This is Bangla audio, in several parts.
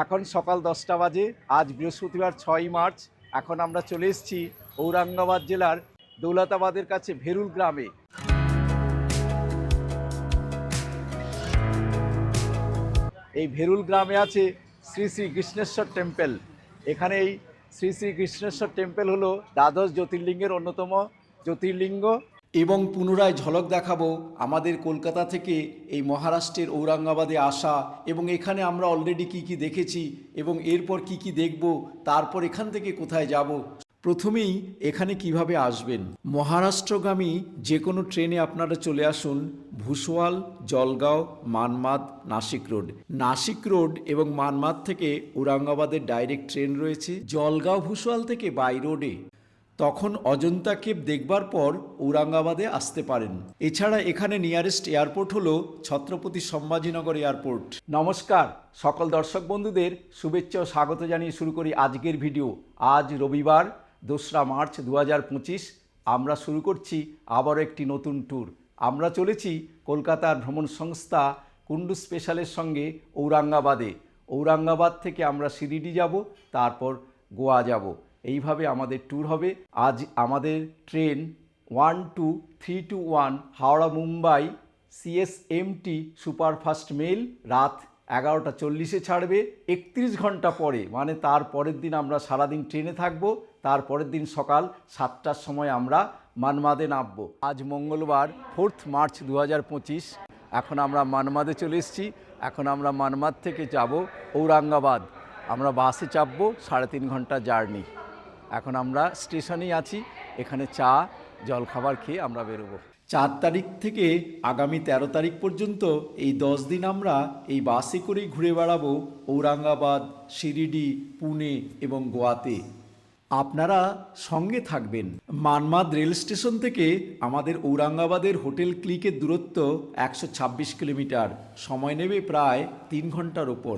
এখন সকাল 10টা বাজে। আজ বৃহস্পতিবার 6ই মার্চ। এখন আমরা চলে এসেছি ঔরঙ্গাবাদ জেলার দৌলতাবাদের কাছে ভেরুল গ্রামে। এই ভেরুল গ্রামে আছে শ্রী শ্রী কৃষ্ণেশ্বর টেম্পল। এখানে এই শ্রী শ্রী কৃষ্ণেশ্বর টেম্পল হলো দ্বাদশ জ্যোতির্লিঙ্গের অন্যতম জ্যোতির্লিঙ্গ। এবং পুনরায় ঝলক দেখাবো আমাদের কলকাতা থেকে এই মহারাষ্ট্রের ঔরঙ্গাবাদে আসা, এবং এখানে আমরা অলরেডি কি কি দেখেছি এবং এরপর কি কি দেখব, তারপর এখান থেকে কোথায় যাব। প্রথমেই এখানে কিভাবে আসবেন। মহারাষ্ট্রগামী যে কোনো ট্রেনে আপনারা চলে আসুন ভুসওয়াল, জলগাঁও, মানমাদ, নাসিক রোড। নাসিক রোড এবং মানমাদ থেকে ঔরঙ্গাবাদের ডাইরেক্ট ট্রেন রয়েছে। জলগাঁও ভুসওয়াল থেকে বাই রোডে। তখন অজন্তা কেভ দেখবার পর ঔরঙ্গাবাদে আসতে পারেন। এছাড়া এখানে নিয়ারেস্ট এয়ারপোর্ট হলো ছত্রপতি সম্ভাজিনগর এয়ারপোর্ট। নমস্কার সকল দর্শক বন্ধুদের শুভেচ্ছা ও স্বাগত জানিয়ে শুরু করি আজকের ভিডিও। আজ রবিবার 2রা মার্চ 2025। আমরা শুরু করছি আবারও একটি নতুন ট্যুর। আমরা চলেছি কলকাতার ভ্রমণ সংস্থা কুন্ডু স্পেশালের সঙ্গে ঔরঙ্গাবাদে। ঔরঙ্গাবাদ থেকে আমরা শিরিডি যাব, তারপর গোয়া যাব। এইভাবে আমাদের ট্যুর হবে। আজ আমাদের train 12321 Howrah Mumbai CSMT superfast mail রাত 11টা 40-এ ছাড়বে। 31 ঘন্টা পরে, মানে তার পরের দিন আমরা সারাদিন ট্রেনে থাকব। তার পরের দিন সকাল 7টার সময় আমরা মানমাদে নামব। আজ মঙ্গলবার 4 মার্চ 2025। এখন আমরা মানমাদে চলে এসেছি। এখন আমরা মানমাদ থেকে যাব ঔরঙ্গাবাদ। আমরা বাসে চাপবো, 3.5 ঘন্টা জার্নি। এখন আমরা স্টেশনেই আছি। এখানে চা জলখাবার খেয়ে আমরা বেরোবো। 4 তারিখ থেকে আগামী 13 তারিখ পর্যন্ত এই 10 দিন আমরা এই বাসে করেই ঘুরে বেড়াবো ঔরঙ্গাবাদ, শিরিডি, পুনে এবং গোয়াতে। আপনারা সঙ্গে থাকবেন। মানমাদ রেল স্টেশন থেকে আমাদের ঔরঙ্গাবাদের হোটেল ক্লিকের দূরত্ব 126 কিলোমিটার। সময় নেবে প্রায় 3 ঘন্টার ওপর।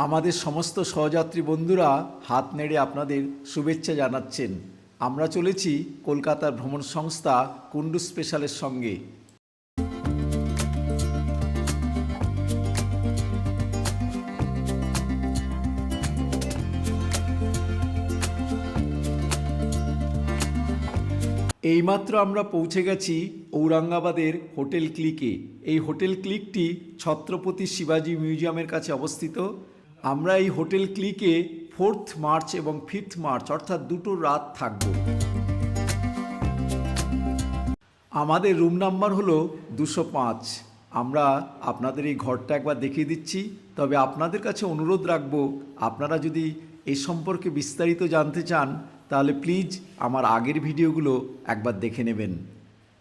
আমাদের সমস্ত সহযাত্রী বন্ধুরা হাত নেড়ে আপনাদের শুভেচ্ছা জানাচ্ছেন। আমরা চলেছি কলকাতার ভ্রমণ সংস্থা কুন্ডু স্পেশালের সঙ্গে। এইমাত্র আমরা পৌঁছে গেছি ঔরঙ্গাবাদের হোটেল ক্লিকে। এই হোটেল ক্লিকটি ছত্রপতি শিবাজি মিউজিয়ামের কাছে অবস্থিত। আমরা এই হোটেল ক্লিকে 4 মার্চ এবং 5 মার্চ অর্থাৎ 2 রাত থাকব। আমাদের রুম নাম্বার হলো 205। আমরা আপনাদের এই ঘরটা একবার দেখিয়ে দিচ্ছি। তবে আপনাদের কাছে অনুরোধ রাখবো, আপনারা যদি এই সম্পর্কে বিস্তারিত জানতে চান তাহলে প্লিজ আমার আগের ভিডিওগুলো একবার দেখে নেবেন।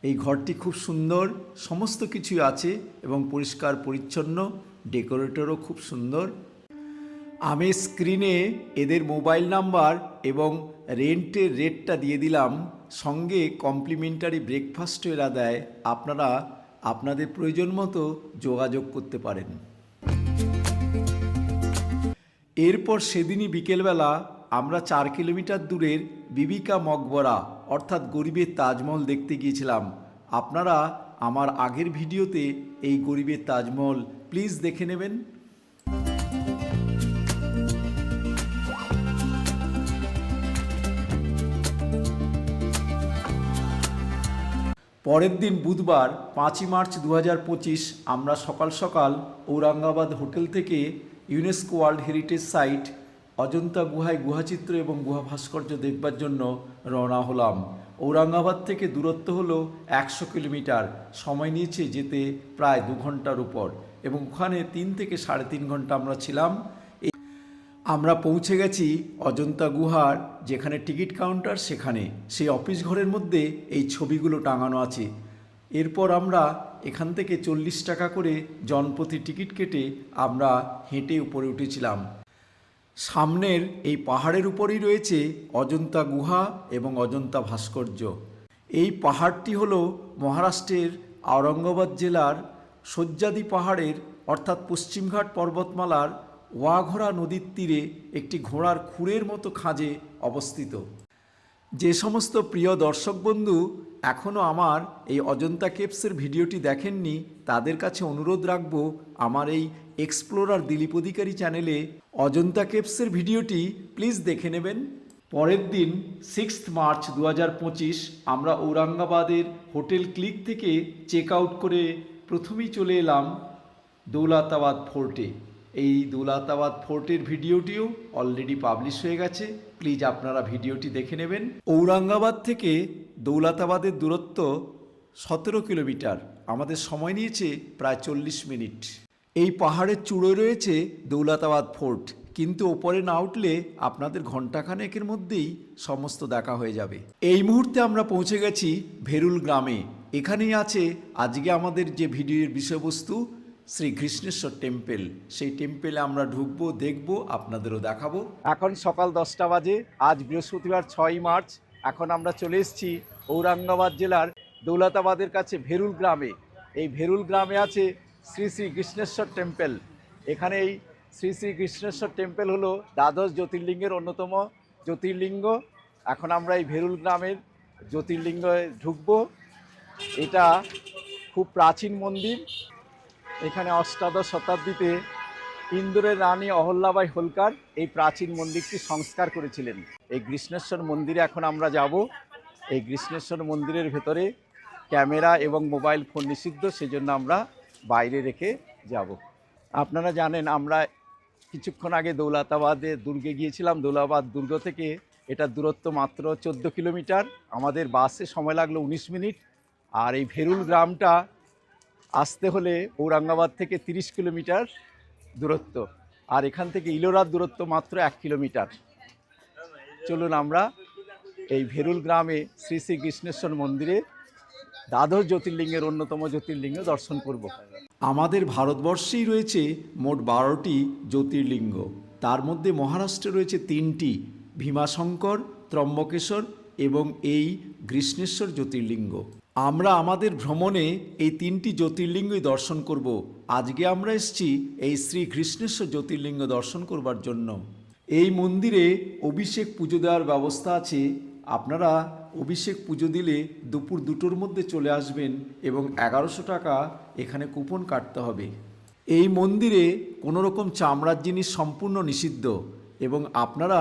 এই ঘরটি খুব সুন্দর, সমস্ত কিছুই আছে এবং পরিষ্কার পরিচ্ছন্ন, ডেকোরেটরও খুব সুন্দর। আমি স্ক্রিনে এদের মোবাইল নাম্বার এবং রেন্টের রেটটা দিয়ে দিলাম। সঙ্গে কমপ্লিমেন্টারি ব্রেকফাস্টও এরা দেয়। আপনারা আপনাদের প্রয়োজন মতো যোগাযোগ করতে পারেন। এরপর সেদিনই বিকেলবেলা আমরা 4 কিলোমিটার দূরের বিবিকা মকবরা অর্থাৎ গরিবের তাজমহল দেখতে গিয়েছিলাম। আপনারা আমার আগের ভিডিওতে এই গরিবের তাজমহল প্লিজ দেখে নেবেন। পরের দিন বুধবার 5ই মার্চ 2025 আমরা সকাল সকাল ঔরঙ্গাবাদ হোটেল থেকে UNESCO world heritage site Ajanta গুহায় গুহাচিত্র এবং গুহা ভাস্কর্য দেখবার জন্য রওনা হলাম। ঔরঙ্গাবাদ থেকে দূরত্ব হলো 100 কিলোমিটার। সময় নিয়েছে যেতে প্রায় 2 ঘন্টার উপর, এবং ওখানে 3 থেকে 3.5 ঘন্টা আমরা ছিলাম। আমরা পৌঁছে গেছি অজন্তা গুহার যেখানে টিকিট কাউন্টার, সেখানে সেই অফিস ঘরের মধ্যে এই ছবিগুলো টাঙানো আছে। এরপর আমরা এখান থেকে 40 টাকা করে জনপ্রতি টিকিট কেটে আমরা হেঁটে উপরে উঠেছিলাম। সামনের এই পাহাড়ের উপরেই রয়েছে অজন্তা গুহা এবং অজন্তা ভাস্কর্য। এই পাহাড়টি হলো মহারাষ্ট্রের ঔরঙ্গাবাদ জেলার সহ্যাদ্রি পাহাড়ের অর্থাৎ পশ্চিমঘাট পর্বতমালার ওয়াঘরা নদীর তীরে একটি ঘোড়ার খুরের মতো খাঁজে অবস্থিত। যে সমস্ত প্রিয় দর্শক বন্ধু এখনও আমার এই অজন্তা কেভসের ভিডিওটি দেখেননি, তাদের কাছে অনুরোধ রাখব আমার এই এক্সপ্লোরার দিলীপ অধিকারী চ্যানেলে অজন্তা কেভসের ভিডিওটি প্লিজ দেখে নেবেন। পরের দিন 6 মার্চ 2025 আমরা ঔরঙ্গাবাদের হোটেল ক্লিক থেকে চেক আউট করে প্রথমেই চলে এলাম দৌলতাবাদ ফোর্টে। এই দৌলতাবাদ ফোর্টের ভিডিওটিও অলরেডি পাবলিশ হয়ে গেছে, প্লিজ আপনারা ভিডিওটি দেখে নেবেন। ঔরঙ্গাবাদ থেকে দৌলতাবাদের দূরত্ব 17 কিলোমিটার, আমাদের সময় নিয়েছে প্রায় 40 মিনিট। এই পাহাড়ের চূড়োয় রয়েছে দৌলতাবাদ ফোর্ট, কিন্তু ওপরে না উঠলে আপনাদের ঘণ্টাখানেকের মধ্যেই সমস্ত দেখা হয়ে যাবে। এই মুহূর্তে আমরা পৌঁছে গেছি ভেরুল গ্রামে। এখানেই আছে আজকে আমাদের যে ভিডিওর বিষয়বস্তু, শ্রী কৃষ্ণেশ্বর টেম্পেল। সেই টেম্পেলে আমরা ঢুকবো, দেখবো, আপনাদেরও দেখাবো। এখন সকাল 10টা বাজে, আজ বৃহস্পতিবার 6 মার্চ। এখন আমরা চলে এসেছি ঔরঙ্গাবাদ জেলার দৌলতাবাদের কাছে ভেরুল গ্রামে। এই ভেরুল গ্রামে আছে শ্রী শ্রী কৃষ্ণেশ্বর টেম্পেল। এখানে এই শ্রী শ্রী কৃষ্ণেশ্বর টেম্পেল হলো দ্বাদশ জ্যোতির্লিঙ্গের অন্যতম জ্যোতির্লিঙ্গ। এখন আমরা এই ভেরুল গ্রামের জ্যোতির্লিঙ্গে ঢুকবো। এটা খুব প্রাচীন মন্দির। এখানে অষ্টাদশ শতাব্দীতে ইন্দোরের রানী অহল্যাবাই হোলকার এই প্রাচীন মন্দিরটি সংস্কার করেছিলেন। এই কৃষ্ণেশ্বর মন্দিরে এখন আমরা যাব। এই কৃষ্ণেশ্বর মন্দিরের ভেতরে ক্যামেরা এবং মোবাইল ফোন নিষিদ্ধ, সেজন্য আমরা বাইরে রেখে যাব। আপনারা জানেন আমরা কিছুক্ষণ আগে দৌলতাবাদে দুর্গে গিয়েছিলাম। দৌলতাবাদ দুর্গ থেকে এটার দূরত্ব মাত্র 14 কিলোমিটার। আমাদের বাসে সময় লাগলো 19 মিনিট। আর এই ভেরুল গ্রামটা আসতে হলে ঔরঙ্গাবাদ থেকে 30 কিলোমিটার দূরত্ব, আর এখান থেকে ইলোরার দূরত্ব মাত্র 1 কিলোমিটার। চলুন আমরা এই ভেরুল গ্রামে শ্রী শ্রী কৃষ্ণেশ্বর মন্দিরে দ্বাদশ জ্যোতির্লিঙ্গের অন্যতম জ্যোতির্লিঙ্গ দর্শন করব। আমাদের ভারতবর্ষেই রয়েছে মোট 12টি জ্যোতির্লিঙ্গ। তার মধ্যে মহারাষ্ট্রে রয়েছে 3টি, ভীমাশঙ্কর, ত্রম্বকেশ্বর এবং এই কৃষ্ণেশ্বর জ্যোতির্লিঙ্গ। আমরা আমাদের ভ্রমণে এই 3টি জ্যোতির্লিঙ্গই দর্শন করব। আজকে আমরা এসেছি এই শ্রী কৃষ্ণেশ্বর জ্যোতির্লিঙ্গ দর্শন করবার জন্য। এই মন্দিরে অভিষেক পুজো দেওয়ার ব্যবস্থা আছে। আপনারা অভিষেক পুজো দিলে দুপুর 2টোর মধ্যে চলে আসবেন এবং 1100 টাকা এখানে কুপন কাটতে হবে। এই মন্দিরে কোনো রকম চামড়ার জিনিস সম্পূর্ণ নিষিদ্ধ এবং আপনারা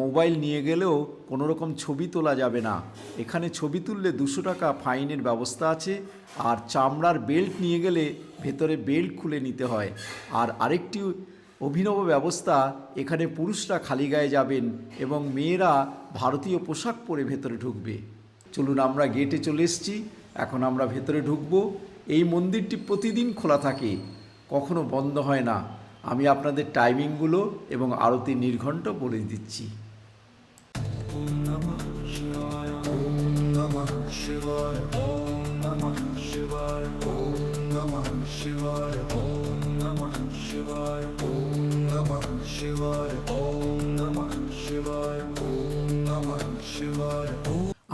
মোবাইল নিয়ে গেলেও কোনো রকম ছবি তোলা যাবে না। এখানে ছবি তুললে 200 টাকা ফাইনের ব্যবস্থা আছে। আর চামড়ার বেল্ট নিয়ে গেলে ভেতরে বেল্ট খুলে নিতে হয়। আর আরেকটি অভিনব ব্যবস্থা, এখানে পুরুষরা খালি গায়ে যাবেন এবং মেয়েরা ভারতীয় পোশাক পরে ভেতরে ঢুকবে। চলুন, আমরা গেটে চলে এসেছি, এখন আমরা ভেতরে ঢুকব। এই মন্দিরটি প্রতিদিন খোলা থাকে, কখনো বন্ধ হয় না। আমি আপনাদের টাইমিংগুলো এবং আরতি নির্ঘণ্ট বলে দিচ্ছি।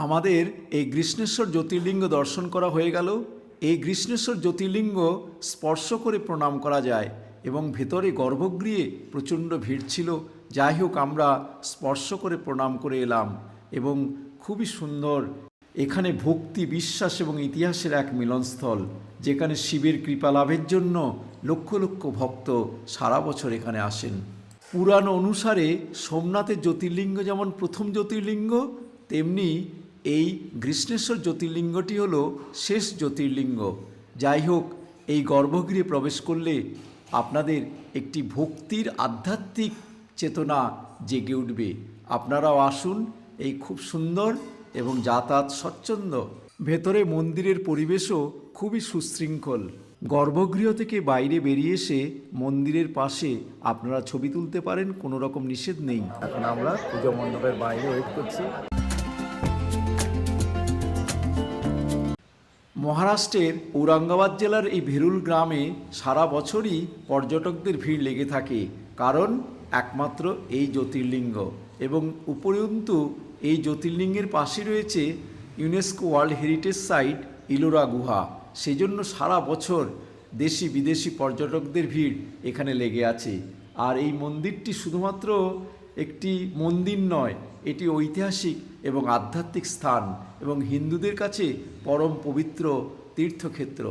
আমাদের এই কৃষ্ণেশ্বর জ্যোতির্লিঙ্গ দর্শন করা হয়ে গেল। এই কৃষ্ণেশ্বর জ্যোতির্লিঙ্গ স্পর্শ করে প্রণাম করা যায় এবং ভেতরে গর্ভগৃহে প্রচণ্ড ভিড় ছিল। যাই হোক, আমরা স্পর্শ করে প্রণাম করে এলাম এবং খুবই সুন্দর। এখানে ভক্তি, বিশ্বাস এবং ইতিহাসের এক মিলনস্থল, যেখানে শিবের কৃপা লাভের জন্য লক্ষ লক্ষ ভক্ত সারা বছর এখানে আসেন। পুরাণ অনুসারে সোমনাথের জ্যোতির্লিঙ্গ যেমন প্রথম জ্যোতির্লিঙ্গ, তেমনি এই কৃষ্ণেশ্বর জ্যোতির্লিঙ্গটি হলো শেষ জ্যোতির্লিঙ্গ। যাই হোক, এই গর্ভগৃহে প্রবেশ করলে আপনাদের একটি ভক্তির আধ্যাত্মিক চেতনা জেগে উঠবে। আপনারাও আসুন। এই খুব সুন্দর এবং যাতায়াত স্বচ্ছন্দ। ভেতরে মন্দিরের পরিবেশও খুবই সুশৃঙ্খল। গর্ভগৃহ থেকে বাইরে বেরিয়ে এসে মন্দিরের পাশে আপনারা ছবি তুলতে পারেন, কোনো রকম নিষেধ নেই। এখন আমরা পুজো মণ্ডপের বাইরে ওয়েট করছি। মহারাষ্ট্রের ঔরঙ্গাবাদ জেলার এই ভেরুল গ্রামে সারা বছরই পর্যটকদের ভিড় লেগে থাকে, কারণ একমাত্র এই জ্যোতির্লিঙ্গ। এবং উপরন্তু এই জ্যোতির্লিঙ্গের পাশে রয়েছে UNESCO world heritage site Ellora গুহা। সেজন্য সারা বছর দেশি বিদেশি পর্যটকদের ভিড় এখানে লেগে আছে। আর এই মন্দিরটি শুধুমাত্র একটি মন্দির নয়, এটি ঐতিহাসিক এবং আধ্যাত্মিক স্থান এবং হিন্দুদের কাছে পরম পবিত্র তীর্থক্ষেত্র।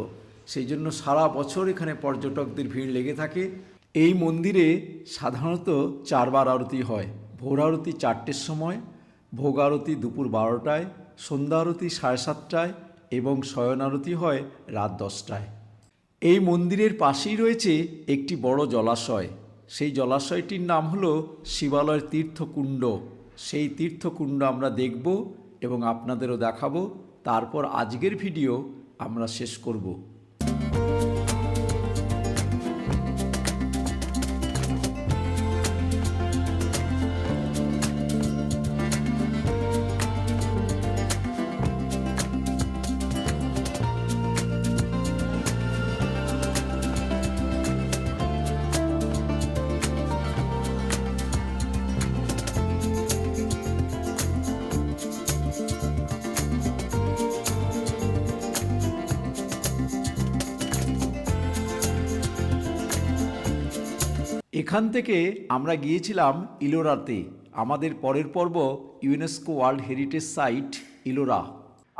সেই জন্য সারা বছর এখানে পর্যটকদের ভিড় লেগে থাকে। এই মন্দিরে সাধারণত 4 বার আরতি হয়। ভোর আরতি 4টের সময়, ভোগ আরতি দুপুর 12টায়, সন্ধ্যা আরতি 7:30টায় এবং শয়ন আরতি হয় রাত 10টায়। এই মন্দিরের পাশেই রয়েছে একটি বড় জলাশয়। সেই জলাশয়টির নাম হলো শিবালয়ের তীর্থকুণ্ড। সেই তীর্থকুণ্ড আমরা দেখব এবং আপনাদেরও দেখাবো। তারপর আজকের ভিডিও আমরা শেষ করব। এখান থেকে আমরা গিয়েছিলাম ইলোরাতে। আমাদের পরের পর্ব UNESCO world heritage site Ellora.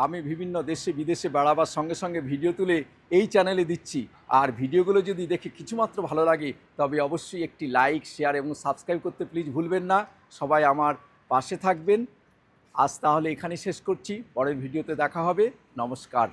আমি বিভিন্ন দেশে বিদেশে বেড়াবার সঙ্গে সঙ্গে ভিডিও তুলে এই চ্যানেলে দিচ্ছি। আর ভিডিওগুলো যদি দেখে কিছুমাত্র ভালো লাগে তবে অবশ্যই একটি লাইক, শেয়ার এবং সাবস্ক্রাইব করতে প্লিজ ভুলবেন না। সবাই আমার পাশে থাকবেন। আজ তাহলে এখানেই শেষ করছি, পরের ভিডিওতে দেখা হবে। নমস্কার।